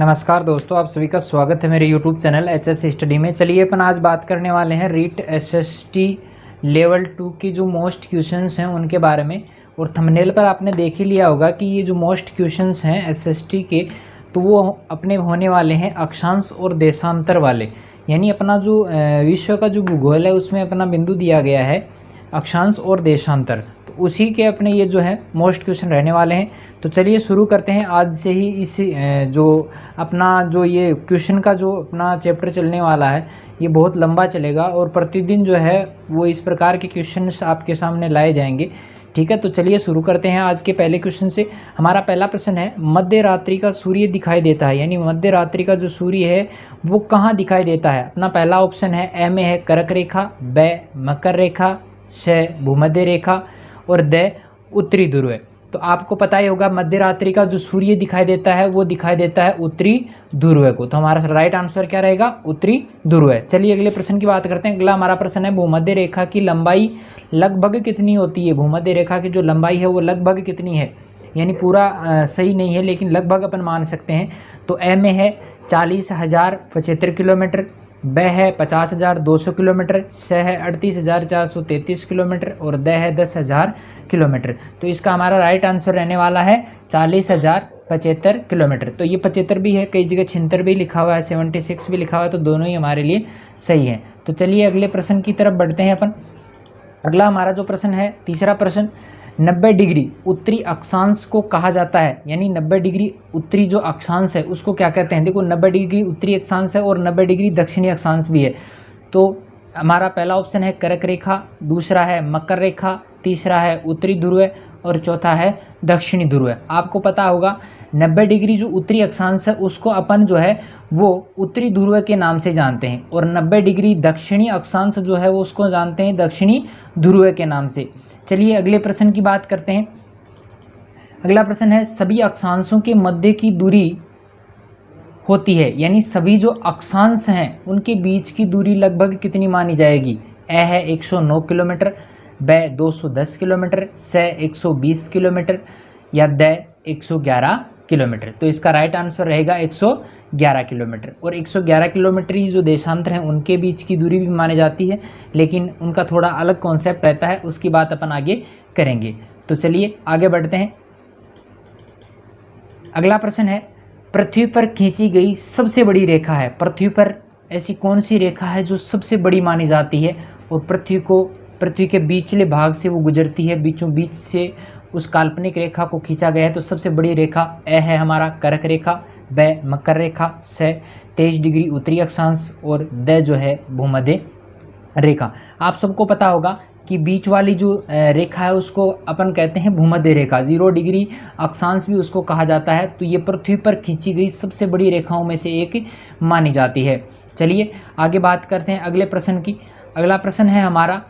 नमस्कार दोस्तों, आप सभी का स्वागत है मेरे YouTube चैनल HS स्टडी में। चलिए अपन आज बात करने वाले हैं रीट SST लेवल 2 की जो मोस्ट क्वेश्चंस हैं उनके बारे में। और थंबनेल पर आपने देख ही लिया होगा कि ये जो मोस्ट क्वेश्चंस हैं SST के, तो वो अपने होने वाले हैं अक्षांश और देशांतर वाले। यानी अपना जो विश्व का जो भूगोल है उसमें अपना बिंदु दिया गया है अक्षांश और देशांतर, तो उसी के अपने ये जो है मोस्ट क्वेश्चन रहने वाले हैं। तो चलिए शुरू करते हैं आज से ही। इस जो अपना जो ये क्वेश्चन का जो अपना चैप्टर चलने वाला है ये बहुत लंबा चलेगा और प्रतिदिन जो है वो इस प्रकार के क्वेश्चन आपके सामने लाए जाएंगे। ठीक है, तो चलिए शुरू करते हैं आज के पहले क्वेश्चन से। हमारा पहला प्रश्न है, मध्य रात्रि का सूर्य दिखाई देता है, यानी मध्य रात्रि का जो सूर्य है वो कहाँ दिखाई देता है। अपना पहला ऑप्शन है ए में है कर्क रेखा, ब मकर रेखा, श भूमध्य रेखा और द उत्तरी ध्रुव। तो आपको पता ही होगा मध्य रात्रि का जो सूर्य दिखाई देता है वो दिखाई देता है उत्तरी ध्रुव को। तो हमारा राइट आंसर क्या रहेगा? उत्तरी ध्रुव। चलिए अगले प्रश्न की बात करते हैं। अगला हमारा प्रश्न है, भूमध्य रेखा की लंबाई लगभग कितनी होती है। भूमध्य रेखा की जो लंबाई है वो लगभग कितनी है, यानी पूरा सही नहीं है लेकिन लगभग अपन मान सकते हैं। तो ए में है 40,075 किलोमीटर, ब है 50,200 किलोमीटर, स है 38,433 किलोमीटर और द है 10,000 किलोमीटर। तो इसका हमारा राइट आंसर रहने वाला है 40,075 किलोमीटर। तो ये 75 भी है, कई जगह 76 भी लिखा हुआ है, 76 भी लिखा हुआ है, तो दोनों ही हमारे लिए सही है। तो चलिए अगले प्रश्न की तरफ बढ़ते हैं अपन। अगला हमारा जो प्रश्न है, तीसरा प्रश्न, 90 डिग्री उत्तरी अक्षांश को कहा जाता है, यानी 90 डिग्री उत्तरी जो अक्षांश है उसको क्या कहते हैं। देखो 90 डिग्री उत्तरी अक्षांश है और 90 डिग्री दक्षिणी अक्षांश भी है। तो हमारा पहला ऑप्शन है कर्क रेखा, दूसरा है मकर रेखा, तीसरा है उत्तरी ध्रुव और चौथा है दक्षिणी ध्रुव। आपको पता होगा 90 डिग्री जो उत्तरी अक्षांश है उसको अपन जो है वो उत्तरी ध्रुव के नाम से जानते हैं और 90 डिग्री दक्षिणी अक्षांश जो है वो उसको जानते हैं दक्षिणी ध्रुव के नाम से। चलिए अगले प्रश्न की बात करते हैं। अगला प्रश्न है, सभी अक्षांशों के मध्य की दूरी होती है, यानी सभी जो अक्षांश हैं उनके बीच की दूरी लगभग कितनी मानी जाएगी। ए है 109 किलोमीटर, ब 210 किलोमीटर, स 120 किलोमीटर या द 111 किलोमीटर। तो इसका राइट आंसर रहेगा 111 किलोमीटर। और 111 किलोमीटर ही जो देशांतर हैं उनके बीच की दूरी भी मानी जाती है, लेकिन उनका थोड़ा अलग कॉन्सेप्ट रहता है, उसकी बात अपन आगे करेंगे। तो चलिए आगे बढ़ते हैं। अगला प्रश्न है, पृथ्वी पर खींची गई सबसे बड़ी रेखा है। पृथ्वी पर ऐसी कौन सी रेखा है जो सबसे बड़ी मानी जाती है और पृथ्वी के बीचले भाग से वो गुजरती है, बीचों बीच से उस काल्पनिक रेखा को खींचा गया है। तो सबसे बड़ी रेखा ए है हमारा कर्क रेखा, ब मकर रेखा, स 23 डिग्री उत्तरी अक्षांश और द जो है भूमध्य रेखा। आप सबको पता होगा कि बीच वाली जो रेखा है उसको अपन कहते हैं भूमध्य रेखा, 0 डिग्री अक्षांश भी उसको कहा जाता है। तो ये पृथ्वी पर खींची गई सबसे बड़ी रेखाओं में से एक मानी जाती है। चलिए आगे बात करते हैं अगले प्रश्न की। अगला प्रश्न है हमारा,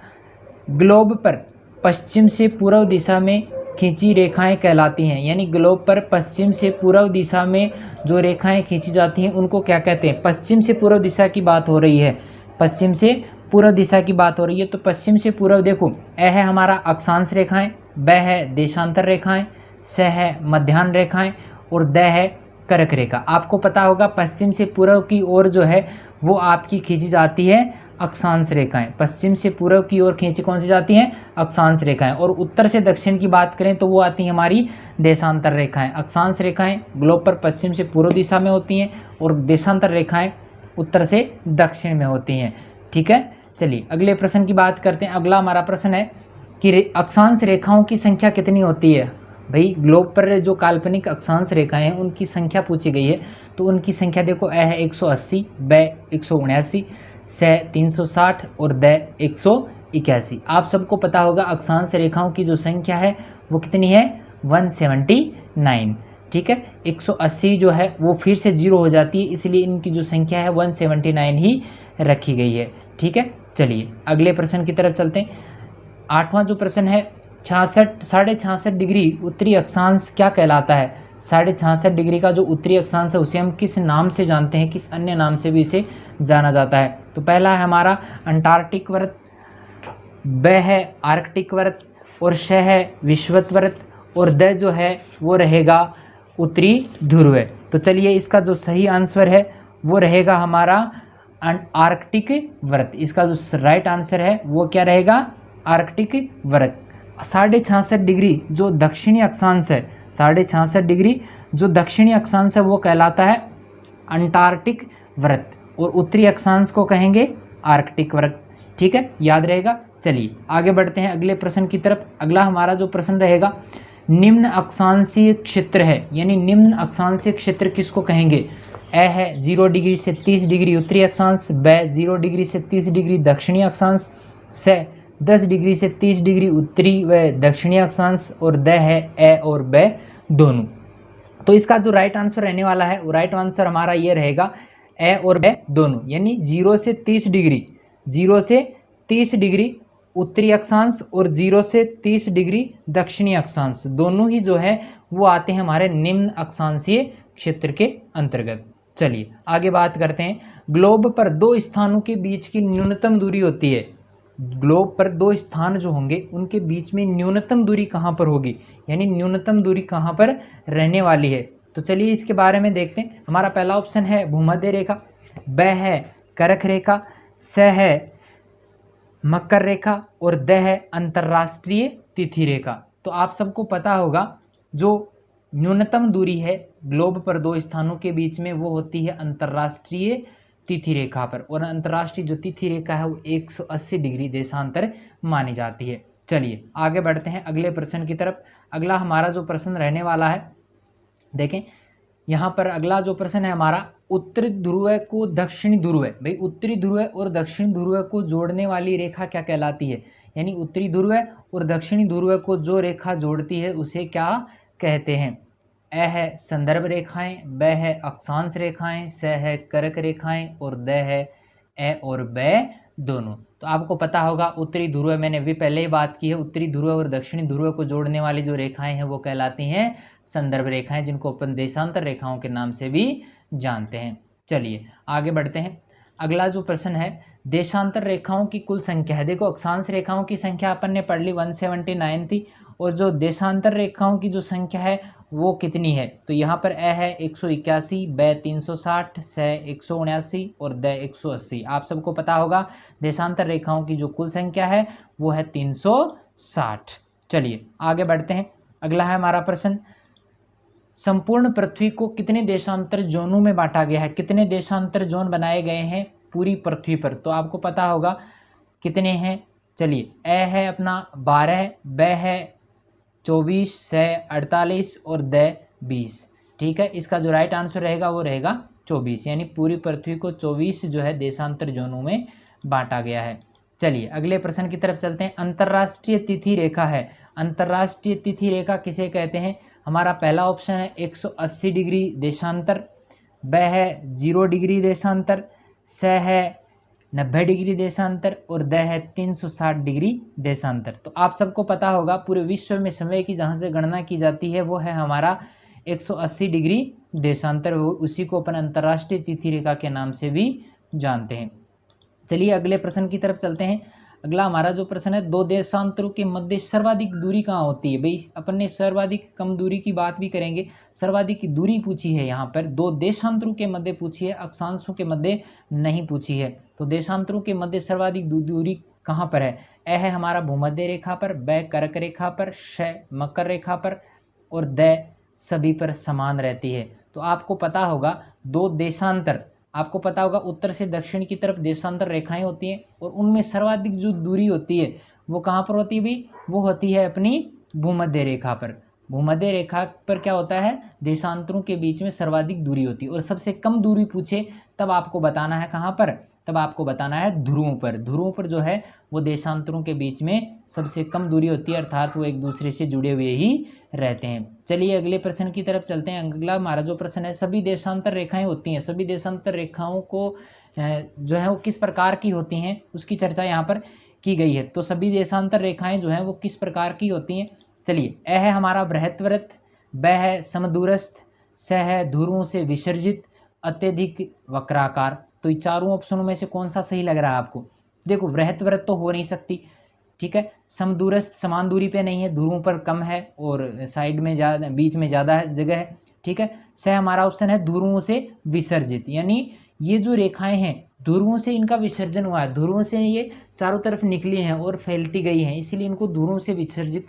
ग्लोब पर पश्चिम से पूर्व दिशा में खींची रेखाएं कहलाती हैं, यानी ग्लोब पर पश्चिम से पूर्व दिशा में जो रेखाएं खींची जाती हैं उनको क्या कहते हैं। पश्चिम से पूर्व दिशा की बात हो रही है, पश्चिम से पूर्व दिशा की बात हो रही है। तो पश्चिम से पूर्व देखो, ए है हमारा अक्षांश रेखाएं, ब है देशांतर रेखाएं, स है मध्याह्न रेखाएं और द है कर्क रेखा। आपको पता होगा पश्चिम से पूर्व की ओर जो है वो आपकी खींची जाती है अक्षांश रेखाएं। पश्चिम से पूर्व की ओर खींची कौन सी जाती हैं? अक्षांश रेखाएं। और उत्तर से दक्षिण की बात करें तो वो आती हैं हमारी देशांतर रेखाएं। अक्षांश रेखाएं ग्लोब पर पश्चिम से पूर्व दिशा में होती हैं और देशांतर रेखाएं उत्तर से दक्षिण में होती हैं। ठीक है, चलिए अगले प्रश्न की बात करते हैं। अगला हमारा प्रश्न है कि अक्षांश रेखाओं की संख्या कितनी होती है। भाई ग्लोब पर जो काल्पनिक अक्षांश रेखाएं हैं उनकी संख्या पूछी गई है। तो उनकी संख्या देखो, ए है 180, ब 179, स 360 और द 181। आप सबको पता होगा अक्षांश रेखाओं की जो संख्या है वो कितनी है? 179। ठीक है, 180 जो है वो फिर से 0 हो जाती है, इसलिए इनकी जो संख्या है 179 ही रखी गई है। ठीक है, चलिए अगले प्रश्न की तरफ चलते हैं। आठवां जो प्रश्न है, 66.5 डिग्री उत्तरी अक्षांश क्या कहलाता है। 66.5 डिग्री का जो उत्तरी अक्षांश है उसे हम किस नाम से जानते हैं, किस अन्य नाम से भी इसे जाना जाता है। तो पहला है हमारा अंटार्कटिक व्रत, ब है आर्कटिक व्रत और श है विषुवत व्रत और द जो है वो रहेगा उत्तरी ध्रुव। तो चलिए इसका जो सही आंसर है वो रहेगा हमारा आर्कटिक वृत्त। इसका जो राइट आंसर है वो क्या रहेगा, आर्कटिक वृत्त। 66.5 डिग्री जो दक्षिणी अक्षांश है, 66.5 डिग्री जो दक्षिणी अक्षांश है वो कहलाता है अंटार्कटिक वृत्त, और उत्तरी अक्षांश को कहेंगे आर्कटिक वृत्त। ठीक है, याद रहेगा। चलिए आगे बढ़ते हैं अगले प्रश्न की तरफ। अगला हमारा जो प्रश्न रहेगा, निम्न अक्षांशीय क्षेत्र है, यानी निम्न अक्षांशीय क्षेत्र किसको कहेंगे। ए है 0 डिग्री से 30 डिग्री उत्तरी अक्षांश, ब 0 डिग्री से 30 डिग्री दक्षिणी अक्षांश, स 10 डिग्री से 30 डिग्री उत्तरी व दक्षिणी अक्षांश, और द है ए और ब दोनों। तो इसका जो राइट आंसर रहने वाला है वो राइट आंसर हमारा ये रहेगा ए और ब दोनों, यानी 0 से 30 डिग्री, 0 से 30 डिग्री उत्तरी अक्षांश और 0 से 30 डिग्री दक्षिणी अक्षांश, दोनों ही जो है वो आते हैं हमारे निम्न अक्षांशीय क्षेत्र के अंतर्गत। चलिए आगे बात करते हैं। ग्लोब पर दो स्थानों के बीच की न्यूनतम दूरी होती है। ग्लोब पर दो स्थान जो होंगे उनके बीच में न्यूनतम दूरी कहाँ पर होगी, यानी न्यूनतम दूरी कहाँ पर रहने वाली है। तो चलिए इसके बारे में देखते हैं। हमारा पहला ऑप्शन है भूमध्य रेखा, ब है करक रेखा, स है मकर रेखा, और द है अंतर्राष्ट्रीय तिथि रेखा। तो आप सबको पता होगा जो न्यूनतम दूरी है ग्लोब पर दो स्थानों के बीच में वो होती है अंतर्राष्ट्रीय तिथि रेखा पर, और अंतर्राष्ट्रीय जो तिथि रेखा है वो 180 डिग्री देशांतर मानी जाती है। चलिए आगे बढ़ते हैं अगले प्रश्न की तरफ। अगला हमारा जो प्रश्न रहने वाला है, देखें यहाँ पर अगला जो प्रश्न है हमारा, उत्तरी ध्रुव को दक्षिणी ध्रुव, भाई उत्तरी ध्रुव और दक्षिणी ध्रुव को जोड़ने वाली रेखा क्या कहलाती है, यानी उत्तरी ध्रुव और दक्षिणी ध्रुव को जो रेखा जोड़ती है उसे क्या कहते हैं। ए है संदर्भ रेखाएं, ब है अक्षांश रेखाएं, स है करक रेखाएं, और द है ए और ब दोनों। तो आपको पता होगा उत्तरी ध्रुव, मैंने भी पहले ही बात की है, उत्तरी ध्रुव और दक्षिणी ध्रुव को जोड़ने वाली जो रेखाएं हैं वो कहलाती हैं संदर्भ रेखाएं, जिनको अपन देशांतर रेखाओं के नाम से भी जानते हैं। चलिए आगे बढ़ते हैं। अगला जो प्रश्न है, देशांतर रेखाओं की कुल संख्या है। देखो अक्षांश रेखाओं की संख्या अपन ने पढ़ ली 179 थी, और जो देशांतर रेखाओं की जो संख्या है वो कितनी है। तो यहाँ पर ए है 181, ब 360, स 179 और द 180। आप सबको पता होगा देशांतर रेखाओं की जो कुल संख्या है वो है 360। चलिए आगे बढ़ते हैं। अगला है हमारा प्रश्न, संपूर्ण पृथ्वी को कितने देशांतर जोनों में बांटा गया है, कितने देशांतर जोन बनाए गए हैं पूरी पृथ्वी पर। तो आपको पता होगा कितने हैं। चलिए ए है अपना 12, ब है 24, स 48 और द 20। ठीक है, इसका जो राइट आंसर रहेगा वो रहेगा 24, यानी पूरी पृथ्वी को 24 जो है देशांतर जोनों में बांटा गया है। चलिए अगले प्रश्न की तरफ चलते हैं। अंतर्राष्ट्रीय तिथि रेखा है, अंतर्राष्ट्रीय तिथि रेखा किसे कहते हैं। हमारा पहला ऑप्शन है 180 डिग्री देशांतर, ब है 0 डिग्री देशांतर, स है 90 डिग्री देशांतर, और द है 360 डिग्री देशांतर। तो आप सबको पता होगा पूरे विश्व में समय की जहाँ से गणना की जाती है वो है हमारा 180 डिग्री देशांतर, उसी को अपन अंतर्राष्ट्रीय तिथि रेखा के नाम से भी जानते हैं। चलिए अगले प्रश्न की तरफ चलते हैं। अगला हमारा जो प्रश्न है, दो देशांतरों के मध्य सर्वाधिक दूरी कहाँ होती है। भाई अपन ने सर्वाधिक कम दूरी की बात भी करेंगे, सर्वाधिक दूरी पूछी है यहाँ पर, दो देशांतरों के मध्य पूछी है, अक्षांशों के मध्य नहीं पूछी है। तो देशांतरों के मध्य सर्वाधिक दूरी कहाँ पर है। ए है हमारा भूमध्य रेखा पर, ब कर्क रेखा पर, श मकर रेखा पर, और द सभी पर समान रहती है। तो आपको पता होगा दो देशांतर, आपको पता होगा उत्तर से दक्षिण की तरफ देशांतर रेखाएं होती हैं, और उनमें सर्वाधिक जो दूरी होती है वो कहाँ पर होती है भाई, वो होती है अपनी भूमध्य रेखा पर। भूमध्य रेखा पर क्या होता है, देशांतरों के बीच में सर्वाधिक दूरी होती है। और सबसे कम दूरी पूछे तब आपको बताना है कहाँ पर, तब आपको बताना है ध्रुवों पर। ध्रुवों पर जो है वो देशांतरों के बीच में सबसे कम दूरी होती है, अर्थात वो एक दूसरे से जुड़े हुए ही रहते हैं। चलिए अगले प्रश्न की तरफ चलते हैं। अगला हमारा जो प्रश्न है, सभी देशांतर रेखाएं होती हैं, सभी देशांतर रेखाओं को जो है वो किस प्रकार की होती हैं उसकी चर्चा यहाँ पर की गई है। तो सभी देशांतर रेखाएं जो हैं वो किस प्रकार की होती हैं। चलिए ए है हमारा बृहत् वृत्त, ब है समदूरस्थ, स है ध्रुवों से विसर्जित, अत्यधिक वक्राकार। तो ये चारों ऑप्शनों में से कौन सा सही लग रहा है आपको। देखो बृहत् वृत्त तो हो नहीं सकती, ठीक है, समदूरस्थ समान दूरी पे नहीं है, ध्रुवों पर कम है और साइड में ज़्यादा, बीच में ज़्यादा जगह है। ठीक है। स हमारा ऑप्शन है ध्रुवों से विसर्जित, यानी ये जो रेखाएं हैं ध्रुवों से इनका विसर्जन हुआ है, ध्रुवों से ये चारों तरफ निकली हैं और फैलती गई हैं, इसलिए इनको ध्रुवों से विसर्जित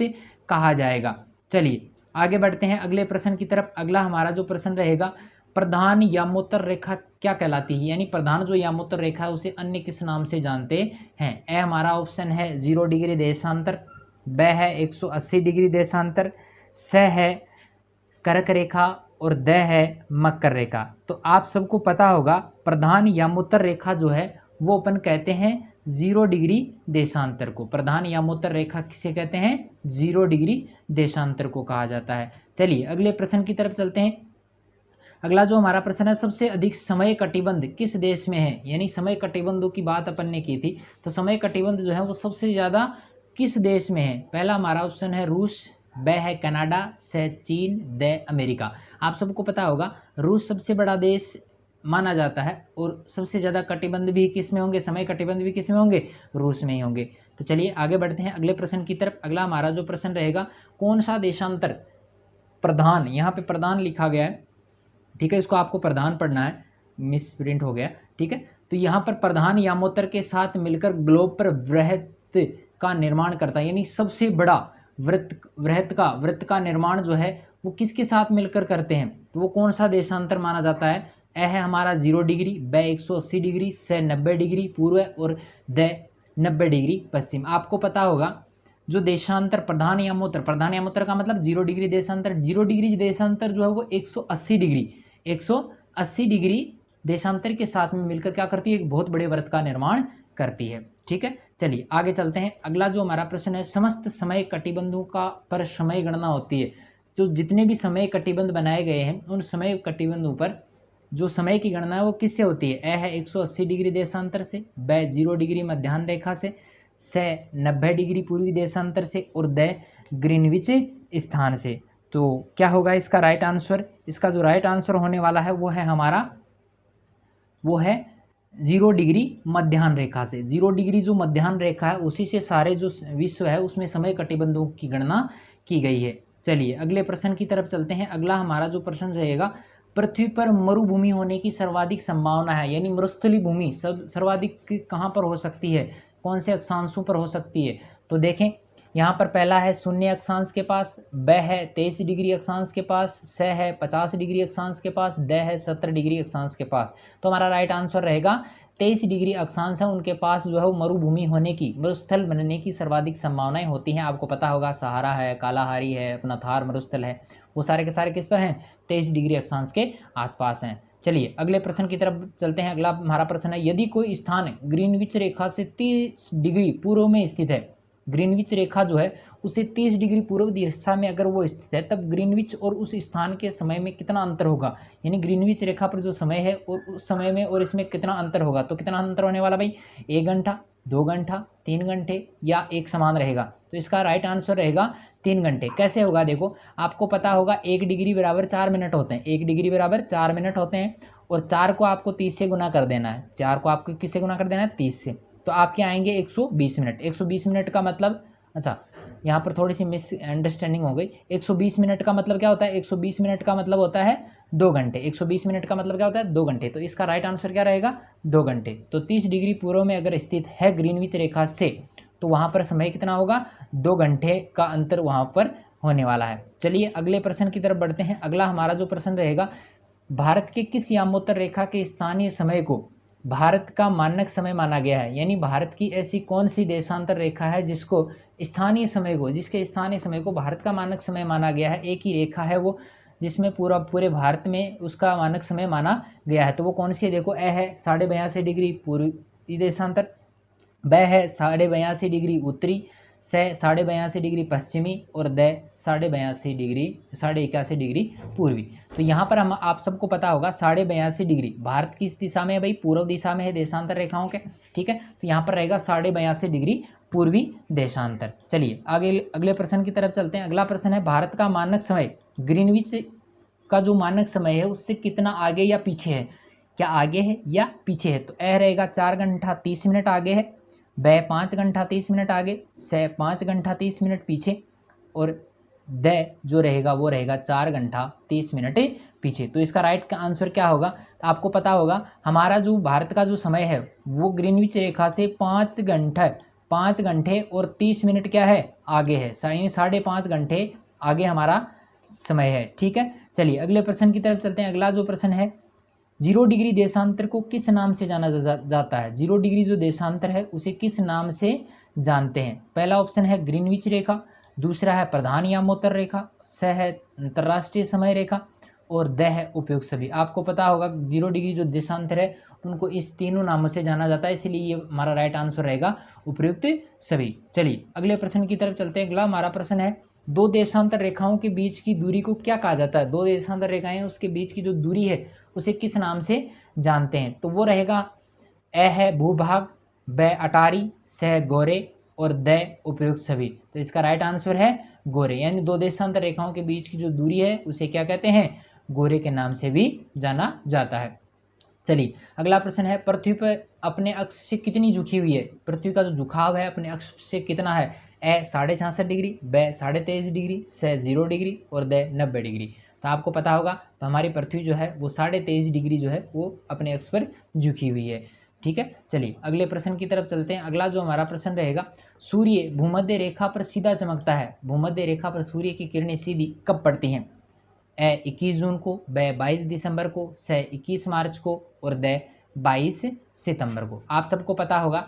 कहा जाएगा। चलिए आगे बढ़ते हैं अगले प्रश्न की तरफ। अगला हमारा जो प्रश्न रहेगा, प्रधान यामोत्तर रेखा क्या कहलाती है, यानी प्रधान जो यामोत्तर रेखा है उसे अन्य किस नाम से जानते हैं। ए हमारा ऑप्शन है 0 डिग्री देशांतर, ब है 180 डिग्री देशांतर, स है कर्क रेखा और द है मकर रेखा। तो आप सबको पता होगा प्रधान यामोत्तर रेखा जो है वो अपन कहते हैं 0 डिग्री देशांतर को। प्रधान यामोत्तर रेखा किसे कहते हैं, 0 डिग्री देशांतर को कहा जाता है। चलिए अगले प्रश्न की तरफ चलते हैं। अगला जो हमारा प्रश्न है, सबसे अधिक समय कटिबंध किस देश में है, यानी समय कटिबंधों की बात अपन ने की थी, तो समय कटिबंध जो है वो सबसे ज़्यादा किस देश में है। पहला हमारा ऑप्शन है रूस, ब है कनाडा, से चीन, द अमेरिका। आप सबको पता होगा रूस सबसे बड़ा देश माना जाता है और सबसे ज़्यादा कटिबंध भी किस में होंगे, समय कटिबंध भी किस में होंगे, रूस में ही होंगे। तो चलिए आगे बढ़ते हैं अगले प्रश्न की तरफ। अगला हमारा जो प्रश्न रहेगा, कौन सा देशांतर प्रधान, यहाँ पे प्रधान लिखा गया है, ठीक है, इसको आपको प्रधान पढ़ना है, मिस प्रिंट हो गया, ठीक है। तो यहाँ पर प्रधान यामोत्तर के साथ मिलकर ग्लोब पर वृत्त का निर्माण करता है, यानी सबसे बड़ा वृत्त का निर्माण जो है वो किसके साथ मिलकर करते हैं, तो वो कौन सा देशांतर माना जाता है। ए है हमारा 0 डिग्री, ब 180 डिग्री, से 90 डिग्री पूर्व और द 90 डिग्री पश्चिम। आपको पता होगा जो देशांतर प्रधान यामोत्तर का मतलब 0 डिग्री देशांतर, 0 डिग्री देशांतर जो है वो 180 डिग्री देशांतर के साथ में मिलकर क्या करती है, एक बहुत बड़े वृत्त का निर्माण करती है, ठीक है। चलिए आगे चलते हैं। अगला जो हमारा प्रश्न है, समस्त समय कटिबंधों का पर समय गणना होती है। जो जितने भी समय कटिबंध बनाए गए हैं उन समय कटिबंधों पर जो समय की गणना है वो किससे होती है। ए है 180 डिग्री देशांतर से, ब 0 डिग्री मध्याह्न रेखा से 90 डिग्री पूर्वी देशांतर से और द ग्रीनविच स्थान से। तो क्या होगा इसका राइट आंसर, इसका जो राइट आंसर होने वाला है वो है हमारा, वो है 0 डिग्री मध्याह्न रेखा से। 0 डिग्री जो मध्याह्न रेखा है उसी से सारे जो विश्व है उसमें समय कटिबंधों की गणना की गई है। चलिए अगले प्रश्न की तरफ चलते हैं। अगला हमारा जो प्रश्न रहेगा, पृथ्वी पर मरुभूमि होने की सर्वाधिक संभावना है, यानी मरुस्थली भूमि सर्वाधिक कहाँ पर हो सकती है, कौन से अक्षांशों पर हो सकती है। तो देखें यहाँ पर पहला है 0 अक्षांश के पास, ब है 23 डिग्री अक्षांश के पास, स है 50 डिग्री अक्षांश के पास, द है 70 डिग्री अक्षांश के पास। तो हमारा राइट आंसर रहेगा 23 डिग्री अक्षांश है उनके पास जो है वो मरुभूमि होने की, मरुस्थल बनने की सर्वाधिक संभावनाएं होती हैं। आपको पता होगा सहारा है, कालाहारी है, अपना थार मरुस्थल है, वो सारे के सारे किस पर हैं, 23 डिग्री अक्षांश के आसपास हैं। चलिए अगले प्रश्न की तरफ चलते हैं। अगला हमारा प्रश्न है, यदि कोई स्थान ग्रीनविच रेखा से 30 डिग्री पूर्व में स्थित है, ग्रीनविच रेखा जो है उसे 30 डिग्री पूर्व दिशा में अगर वो स्थित है, तब ग्रीनविच और उस स्थान के समय में कितना अंतर होगा, यानी ग्रीनविच रेखा पर जो समय है और उस समय में और इसमें कितना अंतर होगा। तो कितना अंतर होने वाला भाई, 1 घंटा, 2 घंटा, 3 घंटे या एक समान रहेगा। तो इसका राइट आंसर रहेगा 3 घंटे। कैसे होगा, देखो आपको पता होगा 1 डिग्री बराबर 4 मिनट होते हैं, 1 डिग्री बराबर 4 मिनट होते हैं और 4 को आपको 30 से गुना कर देना है, 4 को आपको किससे गुना कर देना है, 30 से। तो आपके आएंगे 120 मिनट। 120 मिनट का मतलब, अच्छा यहाँ पर थोड़ी सी मिस अंडरस्टैंडिंग हो गई, 120 मिनट का मतलब क्या होता है, 120 मिनट का मतलब होता है 2 घंटे, 120 मिनट का मतलब क्या होता है 2 घंटे। तो इसका राइट आंसर क्या रहेगा, 2 घंटे। तो 30 डिग्री पूर्व में अगर स्थित है ग्रीनविच रेखा से, तो वहाँ पर समय कितना होगा, 2 घंटे का अंतर वहाँ पर होने वाला है। चलिए अगले प्रश्न की तरफ बढ़ते हैं। अगला हमारा जो प्रश्न रहेगा, भारत के किस यामोत्तर रेखा के स्थानीय समय को भारत का मानक समय माना गया है, यानी भारत की ऐसी कौन सी देशांतर रेखा है जिसको स्थानीय समय को, जिसके स्थानीय समय को भारत का मानक समय माना गया है। एक ही रेखा है वो जिसमें पूरे भारत में उसका मानक समय माना गया है। तो वो कौन सी है, देखो ए है 82.5 डिग्री पूर्वी देशांतर, ब है 82.5 डिग्री उत्तरी, से 82.5 डिग्री पश्चिमी और द 81.5 डिग्री पूर्वी। तो यहाँ पर हम आप सबको पता होगा 82.5 डिग्री भारत की इस दिशा में है भाई, पूर्व दिशा में है देशांतर रेखाओं के, ठीक है। तो यहाँ पर रहेगा 82.5 डिग्री पूर्वी देशांतर। चलिए आगे अगले प्रश्न की तरफ चलते हैं। अगला प्रश्न है, भारत का मानक समय ग्रीनविच का जो मानक समय है उससे कितना आगे या पीछे है, क्या आगे है या पीछे है। तो ए रहेगा 4 घंटा 30 मिनट आगे है, ब 5 घंटा 30 मिनट आगे, से 5 घंटा 30 मिनट पीछे और द जो रहेगा वो रहेगा 4 घंटा 30 मिनट पीछे। तो इसका राइट का आंसर क्या होगा? तो आपको पता होगा हमारा जो भारत का जो समय है वो ग्रीनविच रेखा से 5 घंटे और 30 मिनट क्या है आगे है, 5.5 घंटे आगे हमारा समय है। ठीक है, चलिए अगले प्रश्न की तरफ चलते हैं। अगला जो प्रश्न है, 0 डिग्री देशांतर को किस नाम से जाना जाता है? 0 डिग्री जो देशांतर है उसे किस नाम से जानते हैं? पहला ऑप्शन है ग्रीनविच रेखा, दूसरा है प्रधान यामोत्तर रेखा, स है अंतर्राष्ट्रीय समय रेखा और द है उपयुक्त सभी। आपको पता होगा 0 डिग्री जो देशांतर है उनको इस तीनों नामों से जाना जाता है, इसलिए ये हमारा राइट आंसर रहेगा उपयुक्त सभी। चलिए अगले प्रश्न की तरफ चलते हैं। अगला हमारा प्रश्न है, 2 देशांतर रेखाओं के बीच की दूरी को क्या कहा जाता है? 2 देशांतर रेखाएं उसके बीच की जो दूरी है उसे किस नाम से जानते हैं? तो वो रहेगा ए है भूभाग, ब अटारी, स गोरे और द उपयुक्त सभी। तो इसका राइट आंसर है गोरे, यानी 2 देशांतर रेखाओं के बीच की जो दूरी है उसे क्या कहते हैं? गोरे के नाम से भी जाना जाता है। चलिए अगला प्रश्न है, पृथ्वी पर अपने अक्ष से कितनी झुकी हुई है? पृथ्वी का जो झुकाव है अपने अक्ष से कितना है? ए 66.5 डिग्री, ब 23.5 डिग्री, स 0 डिग्री और द 90 डिग्री। तो आपको पता होगा तो हमारी पृथ्वी जो है वो 23.5 डिग्री जो है वो अपने अक्ष पर झुकी हुई है। ठीक है, चलिए अगले प्रश्न की तरफ चलते हैं। अगला जो हमारा प्रश्न रहेगा, सूर्य भूमध्य रेखा पर सीधा चमकता है, भूमध्य रेखा पर सूर्य की किरणें सीधी कब पड़ती हैं? ए 21 जून को, ब 22 दिसंबर को, स 21 मार्च को और द 22 सितंबर को। आप सबको पता होगा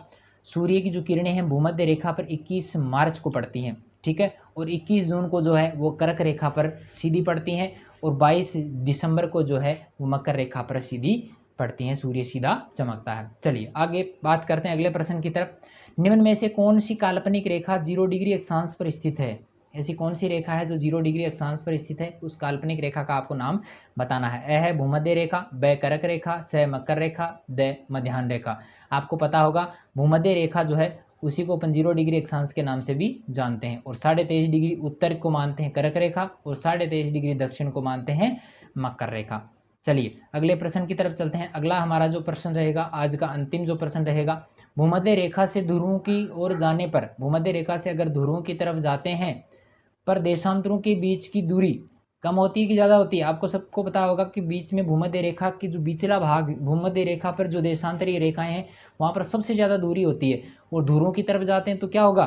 सूर्य की जो किरणें हैं भूमध्य रेखा पर 21 मार्च को पड़ती हैं। ठीक है, और 21 जून को जो है वो कर्क रेखा पर सीधी पड़ती हैं और 22 दिसंबर को जो है वो मकर रेखा पर सीधी पड़ती हैं, सूर्य सीधा चमकता है। चलिए आगे बात करते हैं अगले प्रश्न की तरफ। निम्न में से कौन सी काल्पनिक रेखा 0 डिग्री अक्षांश पर स्थित है? ऐसी कौन सी रेखा है जो 0 डिग्री अक्षांश पर स्थित है? उस काल्पनिक रेखा का आपको नाम बताना है। ए है भूमध्य रेखा, ब कर्क रेखा, स मकर रेखा, द मध्याह्न रेखा। आपको पता होगा भूमध्य रेखा जो है उसी को अपन 0 डिग्री अक्षांश के नाम से भी जानते हैं और 23.5 डिग्री उत्तर को मानते हैं कर्क रेखा और 23.5 डिग्री दक्षिण को मानते हैं मकर रेखा। चलिए अगले प्रश्न की तरफ चलते हैं। अगला हमारा जो प्रश्न रहेगा, आज का अंतिम जो प्रश्न रहेगा, भूमध्य रेखा से ध्रुवों की ओर जाने पर, भूमध्य रेखा से अगर ध्रुवों की तरफ जाते हैं पर देशांतरों के बीच की दूरी कम होती है कि ज़्यादा होती है? आपको सबको पता होगा कि बीच में भूमध्य रेखा की जो बीचला भाग, भूमध्य रेखा पर जो देशांतरीय रेखाएं हैं वहाँ पर सबसे ज़्यादा दूरी होती है और ध्रुवों की तरफ जाते हैं तो क्या होगा?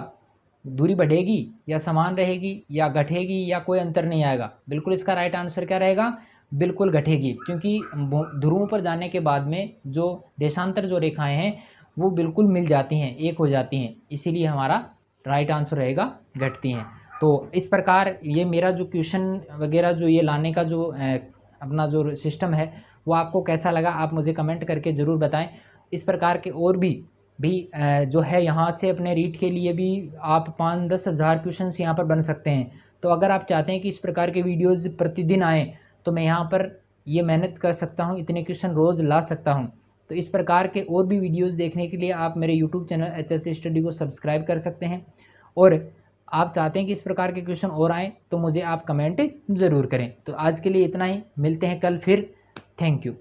दूरी बढ़ेगी या समान रहेगी या घटेगी या कोई अंतर नहीं आएगा? बिल्कुल इसका राइट आंसर क्या रहेगा? बिल्कुल घटेगी, क्योंकि ध्रुवों पर जाने के बाद में जो देशांतर जो रेखाएं हैं वो बिल्कुल मिल जाती हैं, एक हो जाती हैं, इसीलिए हमारा राइट आंसर रहेगा घटती हैं। तो इस प्रकार ये मेरा जो क्वेश्चन वगैरह जो ये लाने का जो अपना जो सिस्टम है वो आपको कैसा लगा आप मुझे कमेंट करके ज़रूर बताएं। इस प्रकार के और भी जो है यहाँ से अपने रीट के लिए भी आप 5-10 हज़ार क्वेश्चन यहाँ पर बन सकते हैं। तो अगर आप चाहते हैं कि इस प्रकार के वीडियोज़ प्रतिदिन आएँ तो मैं यहाँ पर ये मेहनत कर सकता हूँ, इतने क्वेश्चन रोज़ ला सकता हूँ। तो इस प्रकार के और भी वीडियोज़ देखने के लिए आप मेरे यूट्यूब चैनल HSC स्टडी को सब्सक्राइब कर सकते हैं और आप चाहते हैं कि इस प्रकार के क्वेश्चन और आएँ तो मुझे आप कमेंट ज़रूर करें। तो आज के लिए इतना ही, मिलते हैं कल फिर। Thank you.